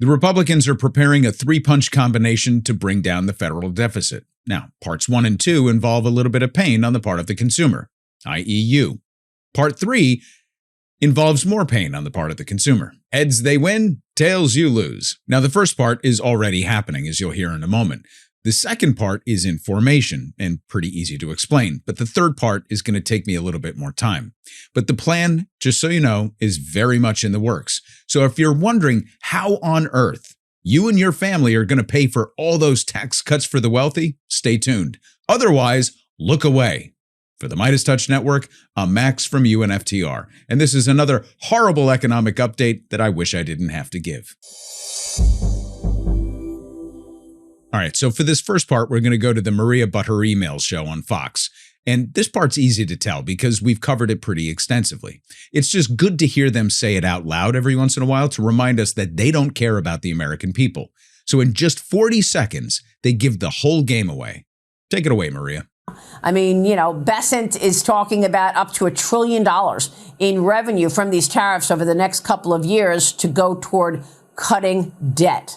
The Republicans are preparing a three-punch combination to bring down the federal deficit. Now, parts 1 and 2 involve a little bit of pain on the part of the consumer, i.e. you. Part 3 involves more pain on the part of the consumer. Heads they win, tails you lose. Now, the first part is already happening, as you'll hear in a moment. The second part is in formation and pretty easy to explain, but the third part is going to take me a little bit more time. But the plan, just so you know, is very much in the works. So if you're wondering how on earth you and your family are going to pay for all those tax cuts for the wealthy, stay tuned. Otherwise, look away. For the MeidasTouch Network, I'm Max from UNFTR, and this is another horrible economic update that I wish I didn't have to give. All right, so for this first part, we're going to go to the Maria But Her Emails show on Fox. And this part's easy to tell because we've covered it pretty extensively. It's just good to hear them say it out loud every once in a while to remind us that they don't care about the American people. So in just 40 seconds, they give the whole game away. Take it away, Maria. I mean, Bessent is talking about up to $1 trillion in revenue from these tariffs over the next couple of years to go toward cutting debt.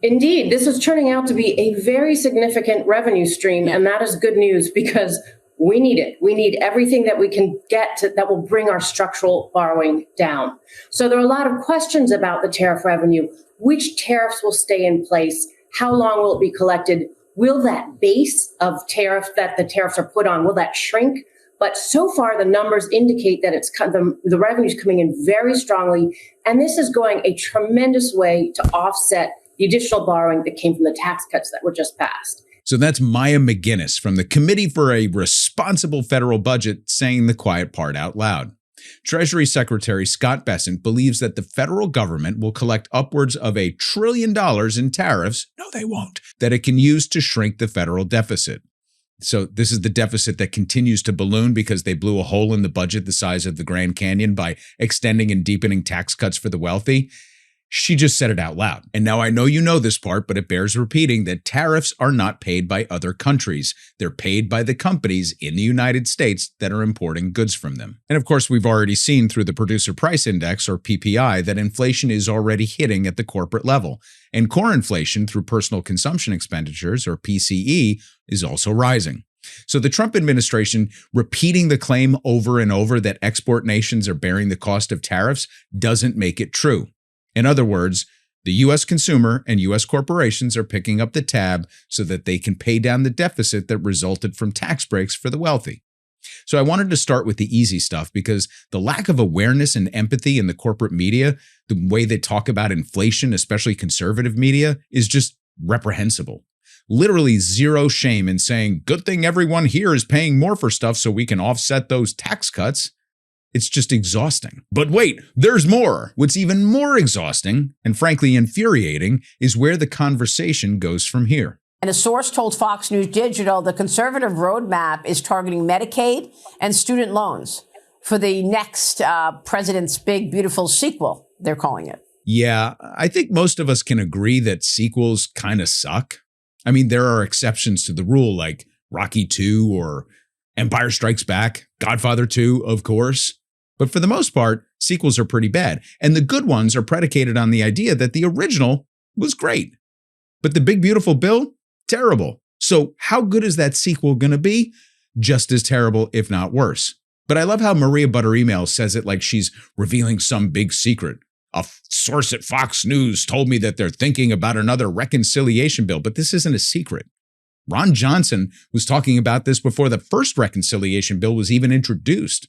Indeed, this is turning out to be a very significant revenue stream, and that is good news because we need it. We need everything that we can get that will bring our structural borrowing down. So there are a lot of questions about the tariff revenue. Which tariffs will stay in place? How long will it be collected? Will that base of tariff that the tariffs are put on, will that shrink? But so far, the numbers indicate that the revenue is coming in very strongly, and this is going a tremendous way to offset the additional borrowing that came from the tax cuts that were just passed. So that's Maya McGinnis from the Committee for a Responsible Federal Budget saying the quiet part out loud. Treasury Secretary Scott Bessent believes that the federal government will collect upwards of $1 trillion in tariffs, no they won't, that it can use to shrink the federal deficit. So this is the deficit that continues to balloon because they blew a hole in the budget the size of the Grand Canyon by extending and deepening tax cuts for the wealthy. She just said it out loud. And now I know you know this part, but it bears repeating that tariffs are not paid by other countries. They're paid by the companies in the United States that are importing goods from them. And of course, we've already seen through the Producer Price Index, or PPI, that inflation is already hitting at the corporate level. And core inflation through personal consumption expenditures, or PCE, is also rising. So the Trump administration repeating the claim over and over that export nations are bearing the cost of tariffs doesn't make it true. In other words, the U.S. consumer and U.S. corporations are picking up the tab so that they can pay down the deficit that resulted from tax breaks for the wealthy. So I wanted to start with the easy stuff because the lack of awareness and empathy in the corporate media, the way they talk about inflation, especially conservative media, is just reprehensible. Literally zero shame in saying, good thing everyone here is paying more for stuff so we can offset those tax cuts. It's just exhausting. But wait, there's more. What's even more exhausting, and frankly infuriating, is where the conversation goes from here. And a source told Fox News Digital the conservative roadmap is targeting Medicaid and student loans for the next president's big, beautiful sequel, they're calling it. Yeah, I think most of us can agree that sequels kind of suck. I mean, there are exceptions to the rule like Rocky II or Empire Strikes Back, Godfather 2, of course. But for the most part, sequels are pretty bad. And the good ones are predicated on the idea that the original was great. But the Big Beautiful Bill, terrible. So how good is that sequel going to be? Just as terrible, if not worse. But I love how Maria But Her Emails says it like she's revealing some big secret. A source at Fox News told me that they're thinking about another reconciliation bill, but this isn't a secret. Ron Johnson was talking about this before the first reconciliation bill was even introduced.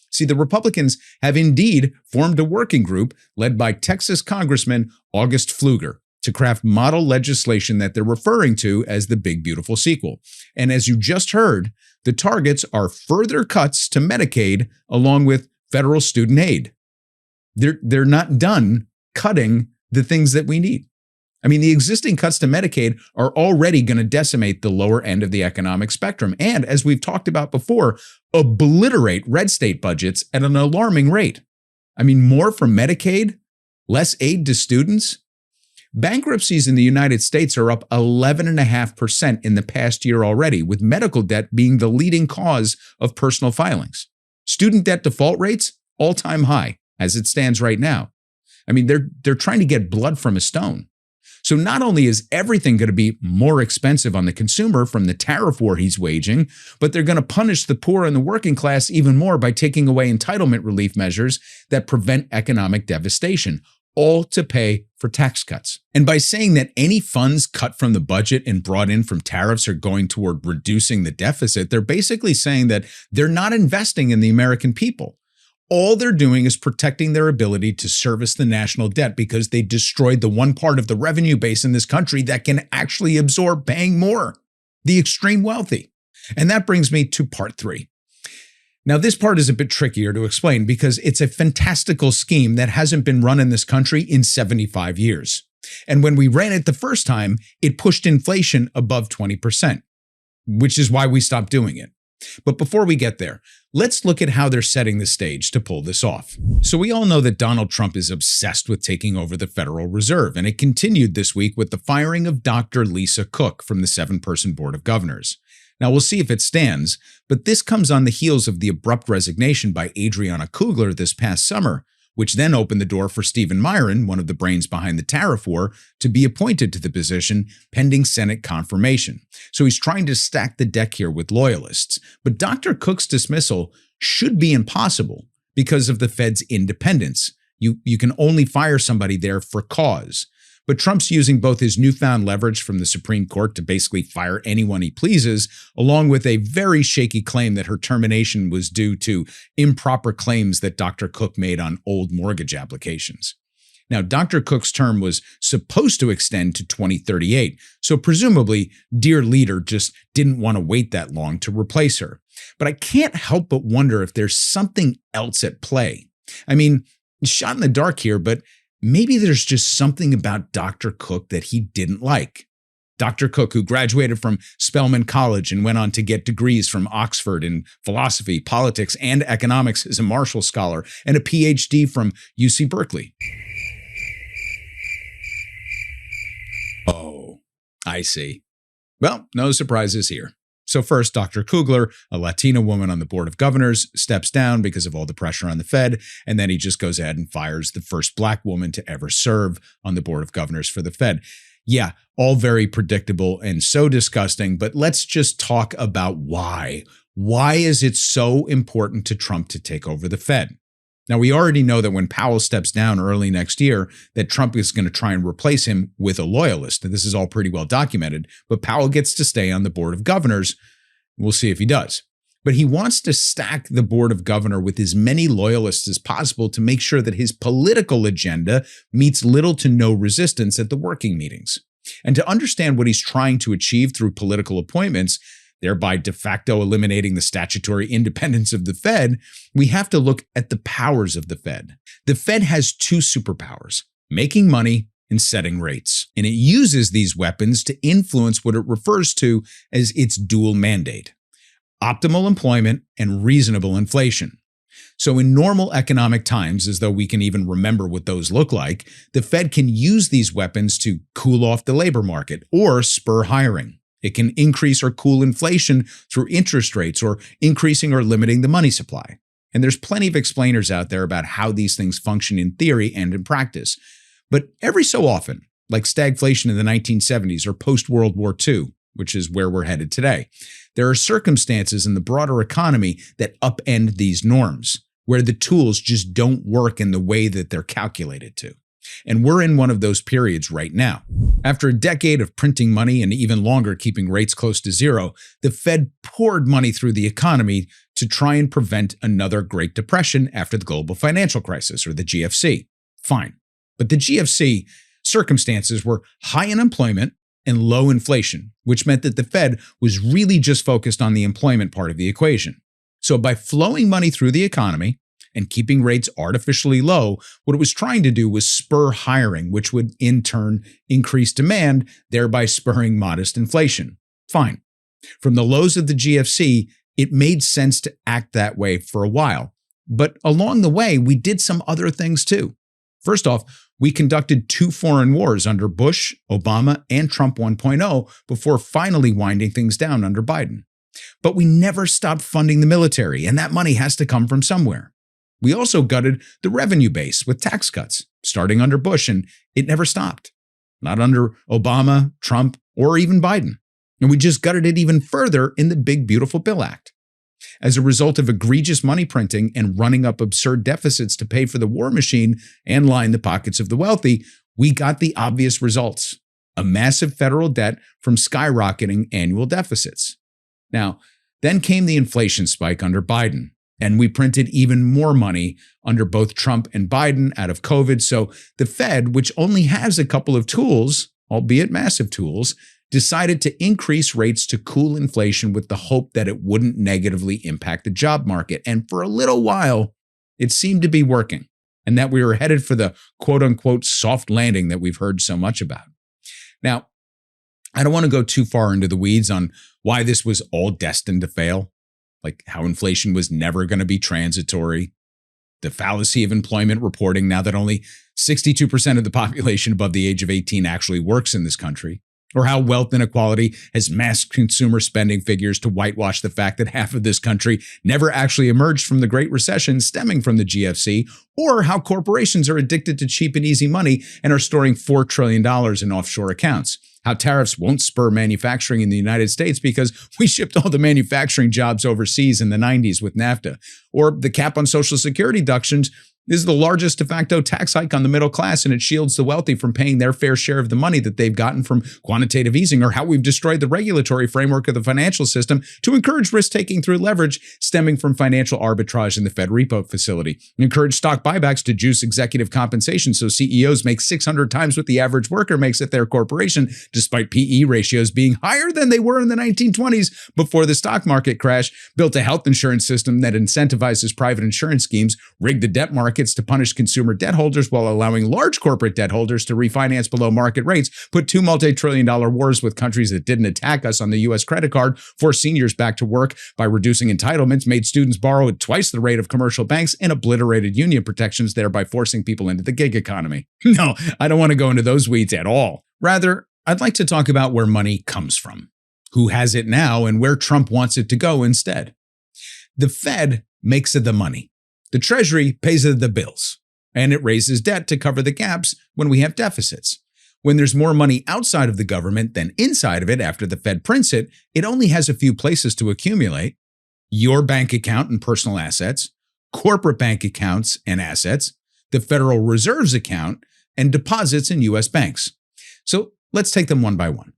See, the Republicans have indeed formed a working group led by Texas Congressman August Pfluger to craft model legislation that they're referring to as the Big Beautiful Sequel. And as you just heard, the targets are further cuts to Medicaid along with federal student aid. They're not done cutting the things that we need. I mean, the existing cuts to Medicaid are already going to decimate the lower end of the economic spectrum. And as we've talked about before, obliterate red state budgets at an alarming rate. I mean, more from Medicaid, less aid to students. Bankruptcies in the United States are up 11.5% in the past year already, with medical debt being the leading cause of personal filings. Student debt default rates, all-time high, as it stands right now. I mean, they're trying to get blood from a stone. So not only is everything going to be more expensive on the consumer from the tariff war he's waging, but they're going to punish the poor and the working class even more by taking away entitlement relief measures that prevent economic devastation, all to pay for tax cuts. And by saying that any funds cut from the budget and brought in from tariffs are going toward reducing the deficit, they're basically saying that they're not investing in the American people. All they're doing is protecting their ability to service the national debt because they destroyed the one part of the revenue base in this country that can actually absorb paying more, the extreme wealthy. And that brings me to part 3. Now, this part is a bit trickier to explain because it's a fantastical scheme that hasn't been run in this country in 75 years. And when we ran it the first time, it pushed inflation above 20%, which is why we stopped doing it. But before we get there, let's look at how they're setting the stage to pull this off. So we all know that Donald Trump is obsessed with taking over the Federal Reserve, and it continued this week with the firing of Dr. Lisa Cook from the 7-person Board of Governors. Now, we'll see if it stands, but this comes on the heels of the abrupt resignation by Adriana Kugler this past summer, which then opened the door for Stephen Miron, one of the brains behind the tariff war, to be appointed to the position pending Senate confirmation. So he's trying to stack the deck here with loyalists. But Dr. Cook's dismissal should be impossible because of the Fed's independence. You can only fire somebody there for cause. But Trump's using both his newfound leverage from the Supreme Court to basically fire anyone he pleases, along with a very shaky claim that her termination was due to improper claims that Dr. Cook made on old mortgage applications. Now, Dr. Cook's term was supposed to extend to 2038, so presumably Dear Leader just didn't want to wait that long to replace her. But I can't help but wonder if there's something else at play. I mean, shot in the dark here, but maybe there's just something about Dr. Cook that he didn't like. Dr. Cook, who graduated from Spelman College and went on to get degrees from Oxford in philosophy, politics, and economics as a Marshall Scholar, and a PhD from UC Berkeley. Oh, I see. Well, no surprises here. So first, Dr. Kugler, a Latina woman on the Board of Governors, steps down because of all the pressure on the Fed, and then he just goes ahead and fires the first Black woman to ever serve on the Board of Governors for the Fed. Yeah, all very predictable and so disgusting, but let's just talk about why. Why is it so important to Trump to take over the Fed? Now, we already know that when Powell steps down early next year, that Trump is going to try and replace him with a loyalist. And this is all pretty well documented, but Powell gets to stay on the Board of Governors. We'll see if he does. But he wants to stack the Board of Governors with as many loyalists as possible to make sure that his political agenda meets little to no resistance at the working meetings. And to understand what he's trying to achieve through political appointments, thereby de facto eliminating the statutory independence of the Fed, we have to look at the powers of the Fed. The Fed has 2 superpowers: making money and setting rates. And it uses these weapons to influence what it refers to as its dual mandate: optimal employment and reasonable inflation. So in normal economic times, as though we can even remember what those look like, the Fed can use these weapons to cool off the labor market or spur hiring. It can increase or cool inflation through interest rates or increasing or limiting the money supply. And there's plenty of explainers out there about how these things function in theory and in practice. But every so often, like stagflation in the 1970s or post-World War II, which is where we're headed today, there are circumstances in the broader economy that upend these norms, where the tools just don't work in the way that they're calculated to. And we're in one of those periods right now. After a decade of printing money and even longer keeping rates close to zero, the Fed poured money through the economy to try and prevent another Great Depression after the global financial crisis, or the GFC. Fine. But the GFC circumstances were high unemployment and low inflation, which meant that the Fed was really just focused on the employment part of the equation. So by flowing money through the economy and keeping rates artificially low, what it was trying to do was spur hiring, which would in turn increase demand, thereby spurring modest inflation. Fine. From the lows of the GFC, it made sense to act that way for a while. But along the way, we did some other things too. First off, we conducted 2 foreign wars under Bush, Obama, and Trump 1.0 before finally winding things down under Biden. But we never stopped funding the military, and that money has to come from somewhere. We also gutted the revenue base with tax cuts, starting under Bush, and it never stopped. Not under Obama, Trump, or even Biden. And we just gutted it even further in the Big Beautiful Bill Act. As a result of egregious money printing and running up absurd deficits to pay for the war machine and line the pockets of the wealthy, we got the obvious results: a massive federal debt from skyrocketing annual deficits. Now, then came the inflation spike under Biden, and we printed even more money under both Trump and Biden out of COVID. So the Fed, which only has a couple of tools, albeit massive tools, decided to increase rates to cool inflation with the hope that it wouldn't negatively impact the job market. And for a little while, it seemed to be working, and that we were headed for the quote-unquote soft landing that we've heard so much about. Now, I don't want to go too far into the weeds on why this was all destined to fail, like how inflation was never going to be transitory, the fallacy of employment reporting now that only 62% of the population above the age of 18 actually works in this country, or how wealth inequality has masked consumer spending figures to whitewash the fact that half of this country never actually emerged from the Great Recession stemming from the GFC, or how corporations are addicted to cheap and easy money and are storing $4 trillion in offshore accounts. How tariffs won't spur manufacturing in the United States because we shipped all the manufacturing jobs overseas in the 90s with NAFTA. Or the cap on Social Security deductions is the largest de facto tax hike on the middle class, and it shields the wealthy from paying their fair share of the money that they've gotten from quantitative easing. Or how we've destroyed the regulatory framework of the financial system to encourage risk-taking through leverage stemming from financial arbitrage in the Fed repo facility. Encourage stock buybacks to juice executive compensation so CEOs make 600 times what the average worker makes at their corporation, despite PE ratios being higher than they were in the 1920s before the stock market crash. Built a health insurance system that incentivizes private insurance schemes, rigged the debt market to punish consumer debt holders while allowing large corporate debt holders to refinance below market rates, put two multi-trillion-dollar wars with countries that didn't attack us on the U.S. credit card, forced seniors back to work by reducing entitlements, made students borrow at twice the rate of commercial banks, and obliterated union protections, thereby forcing people into the gig economy. No, I don't want to go into those weeds at all. Rather, I'd like to talk about where money comes from, who has it now, and where Trump wants it to go instead. The Fed makes the money. The Treasury pays the bills, and it raises debt to cover the gaps when we have deficits. When there's more money outside of the government than inside of it after the Fed prints it, it only has a few places to accumulate: your bank account and personal assets, corporate bank accounts and assets, the Federal Reserve's account, and deposits in U.S. banks. So let's take them one by one.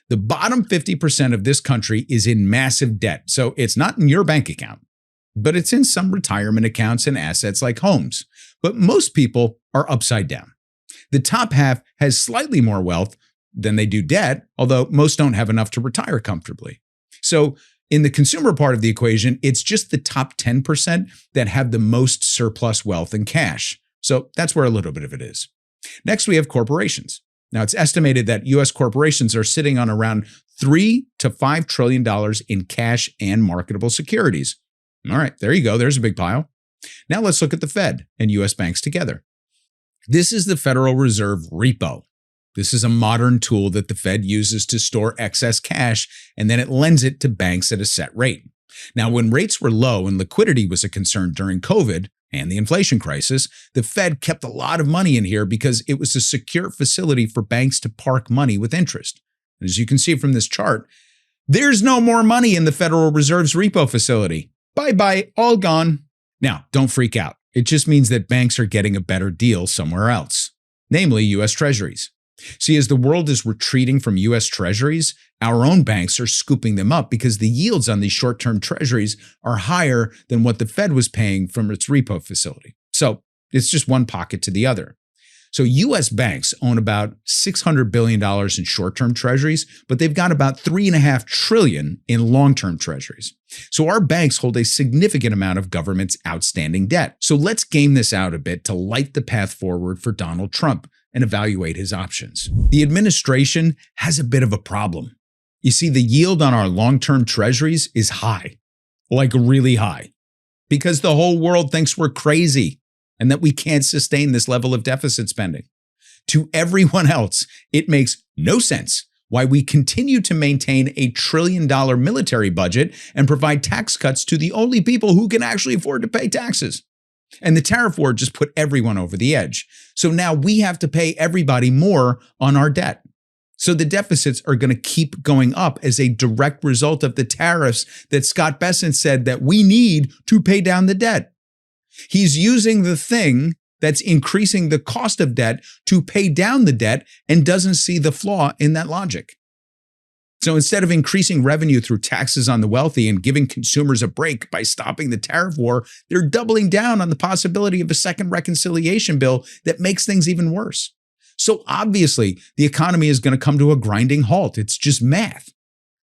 The bottom 50% of this country is in massive debt, so it's not in your bank account, but it's in some retirement accounts and assets like homes. But most people are upside down. The top half has slightly more wealth than they do debt, although most don't have enough to retire comfortably. So in the consumer part of the equation, it's just the top 10% that have the most surplus wealth and cash. So that's where a little bit of it is. Next, we have corporations. Now, it's estimated that U.S. corporations are sitting on around $3 to $5 trillion in cash and marketable securities. All right, there you go. There's a big pile. Now let's look at the Fed and U.S. banks together. This is the Federal Reserve repo. This is a modern tool that the Fed uses to store excess cash, and then it lends it to banks at a set rate. Now, when rates were low and liquidity was a concern during COVID and the inflation crisis, the Fed kept a lot of money in here because it was a secure facility for banks to park money with interest. And as you can see from this chart, there's no more money in the Federal Reserve's repo facility. Bye-bye, all gone. Now, don't freak out. It just means that banks are getting a better deal somewhere else, namely U.S. Treasuries. See, as the world is retreating from U.S. Treasuries, our own banks are scooping them up because the yields on these short-term Treasuries are higher than what the Fed was paying from its repo facility. So it's just one pocket to the other. So U.S. banks own about $600 billion in short-term Treasuries, but they've got about $3.5 trillion in long-term Treasuries. So our banks hold a significant amount of government's outstanding debt. So let's game this out a bit to light the path forward for Donald Trump and evaluate his options. The administration has a bit of a problem. You see, the yield on our long-term Treasuries is high, like really high, because the whole world thinks we're crazy and that we can't sustain this level of deficit spending. To everyone else, it makes no sense why we continue to maintain a $1 trillion military budget and provide tax cuts to the only people who can actually afford to pay taxes. And the tariff war just put everyone over the edge. So now we have to pay everybody more on our debt. So the deficits are going to keep going up as a direct result of the tariffs that Scott Bessent said that we need to pay down the debt. He's using the thing that's increasing the cost of debt to pay down the debt and doesn't see the flaw in that logic. So instead of increasing revenue through taxes on the wealthy and giving consumers a break by stopping the tariff war, they're doubling down on the possibility of a second reconciliation bill that makes things even worse. So obviously, the economy is going to come to a grinding halt. It's just math.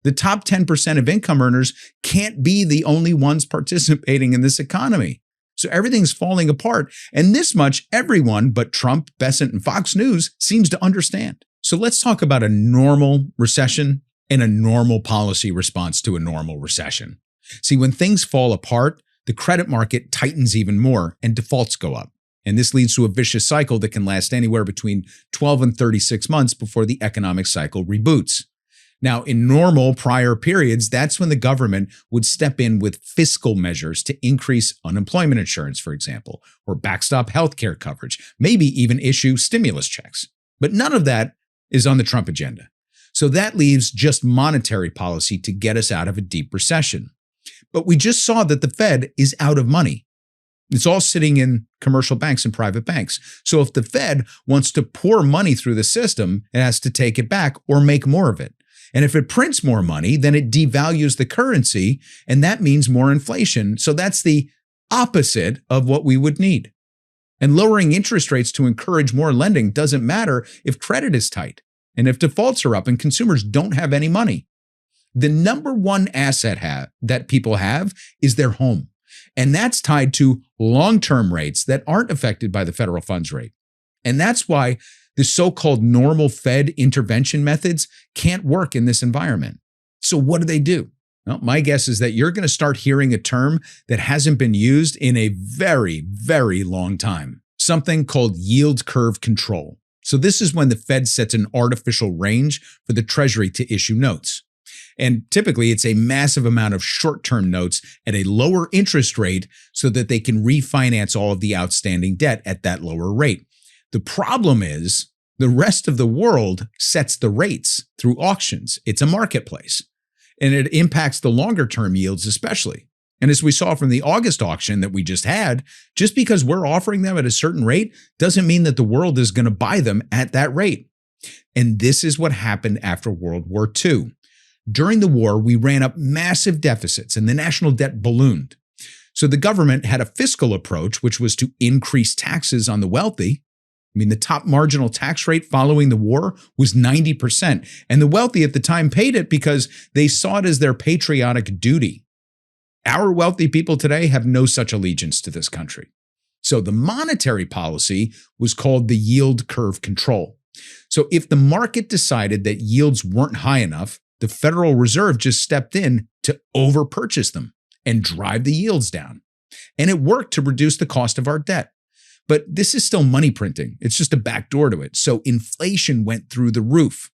The top 10% of income earners can't be the only ones participating in this economy. So everything's falling apart. And this much everyone but Trump, Bessent, and Fox News seems to understand. So let's talk about a normal recession and a normal policy response to a normal recession. See, when things fall apart, the credit market tightens even more and defaults go up. And this leads to a vicious cycle that can last anywhere between 12 and 36 months before the economic cycle reboots. Now, in normal prior periods, that's when the government would step in with fiscal measures to increase unemployment insurance, for example, or backstop healthcare coverage, maybe even issue stimulus checks. But none of that is on the Trump agenda. So that leaves just monetary policy to get us out of a deep recession. But we just saw that the Fed is out of money. It's all sitting in commercial banks and private banks. So if the Fed wants to pour money through the system, it has to take it back or make more of it. And if it prints more money, then it devalues the currency, and that means more inflation. So that's the opposite of what we would need. And lowering interest rates to encourage more lending doesn't matter if credit is tight and if defaults are up and consumers don't have any money. The number one asset that people have is their home. And that's tied to long-term rates that aren't affected by the federal funds rate. And that's why the so-called normal Fed intervention methods can't work in this environment. So what do? Well, my guess is that you're going to start hearing a term that hasn't been used in a very, very long time, something called yield curve control. So this is when the Fed sets an artificial range for the Treasury to issue notes. And typically, it's a massive amount of short-term notes at a lower interest rate so that they can refinance all of the outstanding debt at that lower rate. The problem is the rest of the world sets the rates through auctions. It's a marketplace, and it impacts the longer-term yields especially. And as we saw from the August auction that we just had, just because we're offering them at a certain rate doesn't mean that the world is going to buy them at that rate. And this is what happened after World War II. During the war, we ran up massive deficits and the national debt ballooned. So the government had a fiscal approach, which was to increase taxes on the wealthy. I mean, the top marginal tax rate following the war was 90%. And the wealthy at the time paid it because they saw it as their patriotic duty. Our wealthy people today have no such allegiance to this country. So the monetary policy was called the yield curve control. So if the market decided that yields weren't high enough, the Federal Reserve just stepped in to overpurchase them and drive the yields down. And it worked to reduce the cost of our debt. But this is still money printing. It's just a backdoor to it. So inflation went through the roof.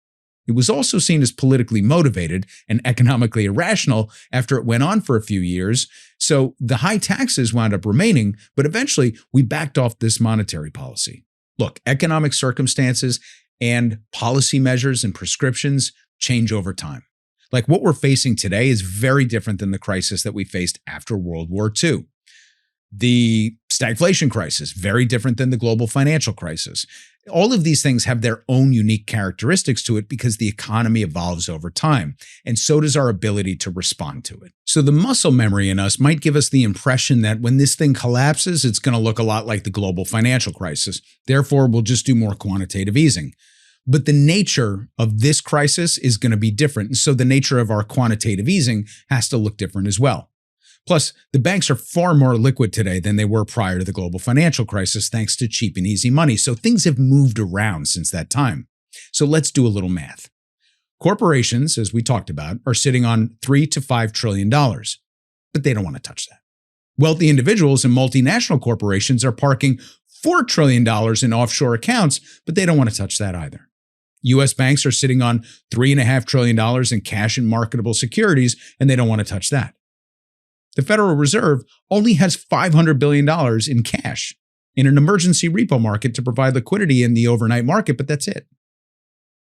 It was also seen as politically motivated and economically irrational after it went on for a few years. So the high taxes wound up remaining, but eventually we backed off this monetary policy. Look, economic circumstances and policy measures and prescriptions change over time. Like what we're facing today is very different than the crisis that we faced after World War II. The stagflation crisis, very different than the global financial crisis. All of these things have their own unique characteristics to it because the economy evolves over time, and so does our ability to respond to it. So the muscle memory in us might give us the impression that when this thing collapses, it's going to look a lot like the global financial crisis. Therefore, we'll just do more quantitative easing. But the nature of this crisis is going to be different, and so the nature of our quantitative easing has to look different as well. Plus, the banks are far more liquid today than they were prior to the global financial crisis, thanks to cheap and easy money. So things have moved around since that time. So let's do a little math. Corporations, as we talked about, are sitting on $3 to $5 trillion, but they don't want to touch that. Wealthy individuals and multinational corporations are parking $4 trillion in offshore accounts, but they don't want to touch that either. U.S. banks are sitting on $3.5 trillion in cash and marketable securities, and they don't want to touch that. The Federal Reserve only has $500 billion in cash in an emergency repo market to provide liquidity in the overnight market, but that's it.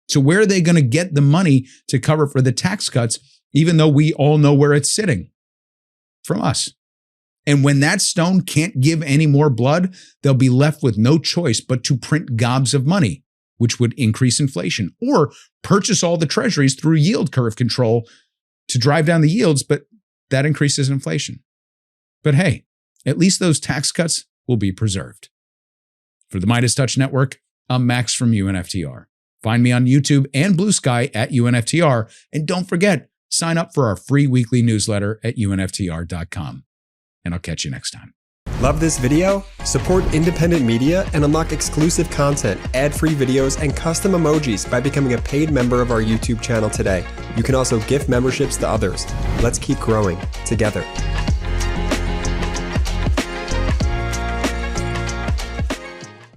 So where are they going to get the money to cover for the tax cuts, even though we all know where it's sitting? From us. And when that stone can't give any more blood, they'll be left with no choice but to print gobs of money, which would increase inflation, or purchase all the treasuries through yield curve control to drive down the yields, but that increases inflation. But hey, at least those tax cuts will be preserved. For the MeidasTouch Network, I'm Max from UNFTR. Find me on YouTube and Blue Sky at UNFTR. And don't forget, sign up for our free weekly newsletter at UNFTR.com. And I'll catch you next time. Love this video? Support independent media and unlock exclusive content, ad-free videos, and custom emojis by becoming a paid member of our YouTube channel today. You can also gift memberships to others. Let's keep growing together.